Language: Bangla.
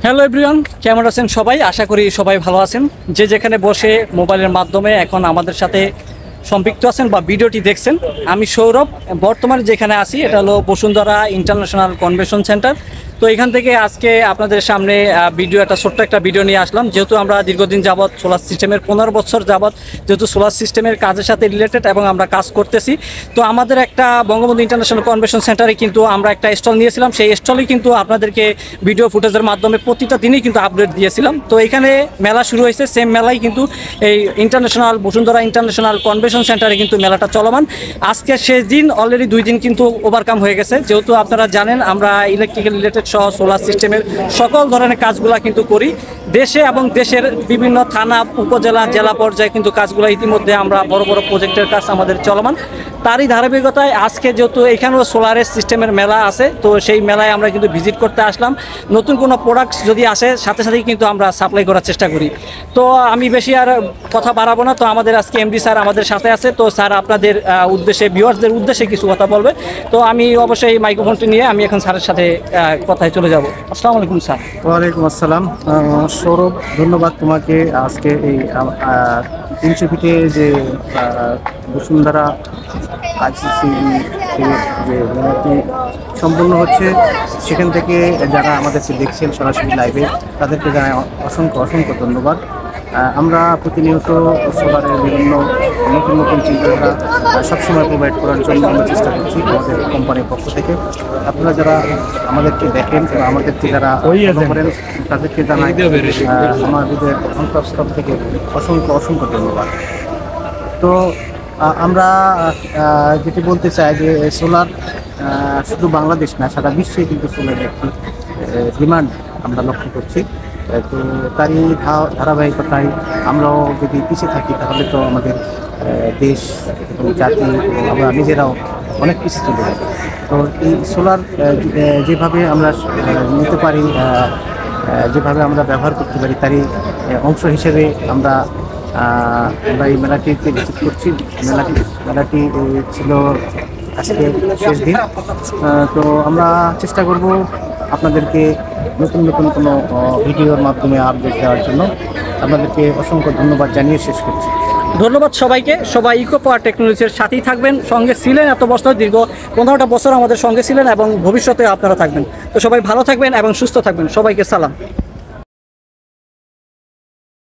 হ্যালো এভরিওয়ান, কেমন আছেন সবাই? আশা করি সবাই ভালো আছেন। যে যেখানে বসে মোবাইলের মাধ্যমে এখন আমাদের সাথে সম্পৃক্ত আছেন বা ভিডিওটি দেখছেন, আমি সৌরভ। বর্তমানে যেখানে আছি এটা হলো বসুন্ধরা ইন্টারন্যাশনাল কনভেনশন সেন্টার। তো এখান থেকে আজকে আপনাদের সামনে ছোট্ট একটা ভিডিও নিয়ে আসলাম। যেহেতু আমরা দীর্ঘদিন যাবৎ সোলার সিস্টেমের 15 বছর যাবৎ যেহেতু সোলার সিস্টেমের কাজের সাথে রিলেটেড এবং আমরা কাজ করতেছি, তো আমাদের একটা বঙ্গবন্ধু ইন্টারন্যাশনাল কনভেনশন সেন্টারে কিন্তু আমরা একটা স্টল নিয়েছিলাম। সেই স্টলেই কিন্তু আপনাদেরকে ভিডিও ফুটেজের মাধ্যমে প্রতিটা দিনই কিন্তু আপডেট দিয়েছিলাম। তো এখানে মেলা শুরু হয়েছে, সেম মেলাই কিন্তু এই বসুন্ধরা ইন্টারন্যাশনাল কনভেনশন সেন্টারে কিন্তু মেলাটা চলমান। আজকে শেষ দিন, অলরেডি 2 দিন কিন্তু ওভারকাম হয়ে গেছে। যেহেতু আপনারা জানেন আমরা ইলেকট্রিক্যাল রিলেটেড সহ সোলার সিস্টেমের সকল ধরনের কাজগুলো কিন্তু করি। দেশে এবং দেশের বিভিন্ন থানা, উপজেলা, জেলা পর্যায়ে কিন্তু কাজগুলো ইতিমধ্যে আমরা বড় বড় প্রজেক্টের কাজ আমাদের চলমান। তারই ধারাবাহিকতায় আজকে যেহেতু এখানেও সোলারের সিস্টেমের মেলা আছে, তো সেই মেলায় আমরা কিন্তু ভিজিট করতে আসলাম। নতুন কোনো প্রোডাক্ট যদি আসে সাথে সাথেই কিন্তু আমরা সাপ্লাই করার চেষ্টা করি। তো আমি বেশি আর কথা বাড়াবো না। তো আমাদের আজকে এমডি স্যার আমাদের সাথে আছে। তো স্যার আপনাদের উদ্দেশ্যে, ভিউয়ার্সদের উদ্দেশ্যে কিছু কথা বলবে। তো আমি অবশ্যই মাইক্রোফোনটি নিয়ে আমি এখন স্যারের সাথে কথায় চলে যাব। আসসালামু আলাইকুম স্যার। ওয়ালাইকুম আসসালাম। সৌরভ, ধন্যবাদ তোমাকে। আজকে এই 300 ফিটে যে বসুন্ধরা আইসিসি যে মেলাটি সম্পূর্ণ হচ্ছে, সেখান থেকে যারা আমাদেরকে দেখছেন সরাসরি লাইভে, তাদেরকে জানাই অসংখ্য অসংখ্য ধন্যবাদ। আমরা প্রতিনিয়ত সোলারের বিভিন্ন নতুন নতুন চিন্তাধারা সবসময় প্রোভাইড করার জন্য আমরা চেষ্টা করছি আমাদের কোম্পানির পক্ষ থেকে। আপনারা যারা আমাদেরকে দেখেন বা আমাদেরকে যারা করেন, তাদেরকে জানাই আমাদের অন্তঃস্থল থেকে অসংখ্য অসংখ্য ধন্যবাদ। তো আমরা যেটি বলতে চাই যে সোলার শুধু বাংলাদেশ না, সারা বিশ্বে কিন্তু সোলারের একটি ডিমান্ড আমরা লক্ষ্য করছি। তো তারই ধারাবাহিকতায় আমরাও যদি পিছিয়ে থাকি তাহলে তো আমাদের দেশ এবং জাতি আমরা নিজেরাও অনেক পিছিয়ে চলে যাই। তো এই সোলার যেভাবে আমরা নিতে পারি, যেভাবে আমরা ব্যবহার করতে পারি, তারই অংশ হিসেবে আমরা এই মেলাটিতে ভিজিট করছি। মেলাটি ছিল আজকে শেষ দিন। তো আমরা চেষ্টা করব আপনাদেরকে নতুন নতুন কোনো ভিডিওর মাধ্যমে আপডেট দেওয়ার জন্য। আপনাদেরকে অসংখ্য ধন্যবাদ জানিয়ে শেষ করছি। ধন্যবাদ সবাইকে। সবাই ইকো পাওয়ার টেকনোলজির সাথেই থাকবেন, সঙ্গে ছিলেন এত বছর, দীর্ঘ 15টা বছর আমাদের সঙ্গে ছিলেন এবং ভবিষ্যতে আপনারা থাকবেন। তো সবাই ভালো থাকবেন এবং সুস্থ থাকবেন। সবাইকে সালাম।